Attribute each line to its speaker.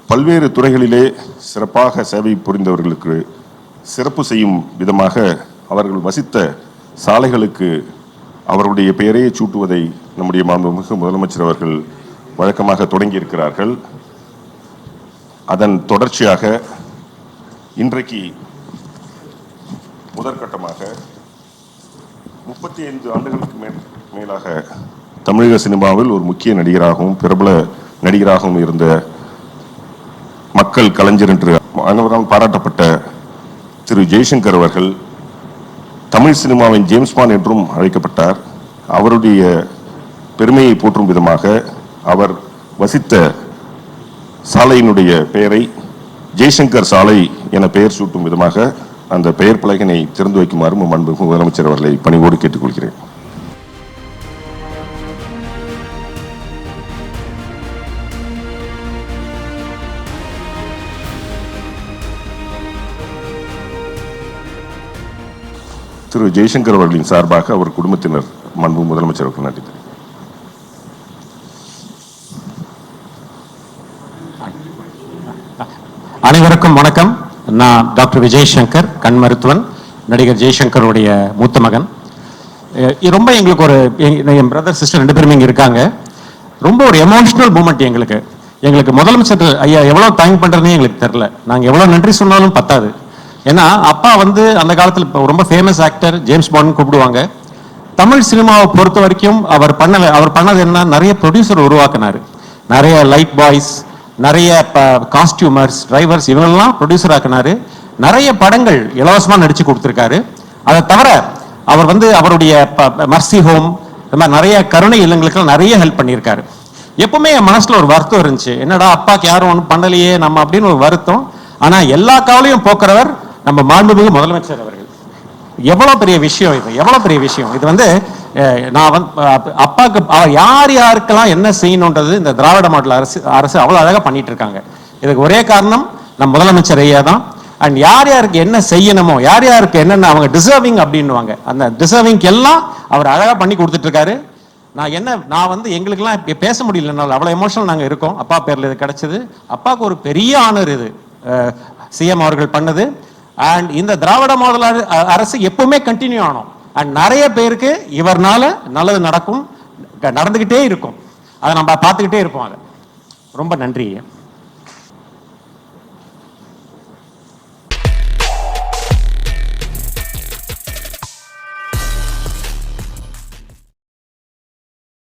Speaker 1: பல்வேறு துறைகளிலே சிறப்பாக சேவை புரிந்தவர்களுக்கு சிறப்பு செய்யும் விதமாக அவர்கள் வசித்த சாலைகளுக்கு அவருடைய பெயரையே சூட்டுவதை நம்முடைய மாண்புமிகு முதலமைச்சர் அவர்கள் வழக்கமாக தொடங்கியிருக்கிறார்கள். அதன் தொடர்ச்சியாக இன்றைக்கு முதற்கட்டமாக 35 ஆண்டுகளுக்கு மேலாக தமிழக சினிமாவில் ஒரு முக்கிய நடிகராகவும் பிரபல நடிகராகவும் இருந்த மக்கள் கலைஞர் என்று அனைவரால் பாராட்டப்பட்ட திரு ஜெய்சங்கர் அவர்கள் தமிழ் சினிமாவின் ஜேம்ஸ் பாண்ட் என்றும் அழைக்கப்பட்டார். அவருடைய பெருமையை போற்றும் விதமாக அவர் வசித்த சாலையினுடைய பெயரை ஜெய்சங்கர் சாலை என பெயர் சூட்டும் விதமாக அந்த பெயர் பலகையினை திறந்து வைக்குமாறு மாண்புமிகு முதலமைச்சர் அவர்களை பணிவோடு கேட்டுக்கொள்கிறேன். திரு ஜெய்சங்கர் அவர்களின் சார்பாக அவர் குடும்பத்தினர் மாண்பு முதலமைச்சர் அவர்கள் நன்றி.
Speaker 2: அனைவருக்கும் வணக்கம். நான் டாக்டர் விஜய் சங்கர், கண் மருத்துவன், நடிகர் ஜெய்சங்கருடைய மூத்த மகன். ரொம்ப எங்களுக்கு ஒரு என் பிரதர் சிஸ்டர் 2 பேருமே இங்கே இருக்காங்க. ரொம்ப ஒரு எமோஷனல் மூமெண்ட் எங்களுக்கு முதலமைச்சர் ஐயா எவ்வளோ தேங்க் பண்ணுறதுனே எங்களுக்கு தெரில. நாங்கள் எவ்வளோ நன்றி சொன்னாலும் பத்தாது. ஏன்னா அப்பா அந்த காலத்தில் இப்போ ரொம்ப ஃபேமஸ் ஆக்டர், ஜேம்ஸ் பாண்ட் கூப்பிடுவாங்க. தமிழ் சினிமாவை பொறுத்த வரைக்கும் அவர் பண்ணது என்ன, நிறைய ப்ரொடியூசர் உருவாக்குனாரு. நிறைய லைட் பாய்ஸ், நிறைய காஸ்டியூமர்ஸ், டிரைவர்ஸ் இவங்கெல்லாம் ப்ரொடியூசர் ஆக்கினாரு. நிறைய படங்கள் இலவசமாக நடிச்சு கொடுத்துருக்காரு. அதை தவிர அவர் அவருடைய மர்சி ஹோம், இந்த மாதிரி நிறைய கருணை இல்லங்களுக்கெல்லாம் நிறைய ஹெல்ப் பண்ணியிருக்காரு. எப்பவுமே என் மனசுல ஒரு வருத்தம் இருந்துச்சு, என்னடா அப்பாக்கு யாரும் ஒன்றும் பண்ணலையே நம்ம அப்படின்னு ஒரு வருத்தம். ஆனா எல்லா கவலையும் போக்குறவர் நம்ம மாண்புமிகு முதலமைச்சர் அவர்கள். எவ்வளவு பெரிய விஷயம் இது, எவ்வளவு பெரிய விஷயம் இது. நான் அப்பாவுக்கு யார் யாருக்கெல்லாம் என்ன செய்யணுன்றது இந்த திராவிட மாடல் அரசு அவ்வளவு அழகா பண்ணிட்டு இருக்காங்க. இதுக்கு ஒரே காரணம் நம்ம முதலமைச்சர் ஐயா தான். அண்ட் யார் யாருக்கு என்ன செய்யணுமோ, யார் யாருக்கு என்னென்ன அவங்க டிசர்விங் அப்படின்னுவாங்க, அந்த டிசர்விங்க்கு எல்லாம் அவர் அழகா பண்ணி கொடுத்துட்டு இருக்காரு. நான் எங்களுக்கெல்லாம் பேச முடியலனால அவ்வளோ எமோஷனல் நாங்கள் இருக்கோம். அப்பா பேரில் இது கிடைச்சது. அப்பாவுக்கு ஒரு பெரிய ஆனர் இது சிஎம் அவர்கள் பண்ணது. அண்ட் இந்த திராவிட மாடல் அரசு எப்பவுமே கண்டினியூ ஆனோம். அண்ட் நிறைய பேருக்கு இவர்னால நல்லது நடந்துகிட்டே இருக்கும். அதை நம்ம பார்த்துக்கிட்டே இருப்போம். அதை ரொம்ப நன்றி.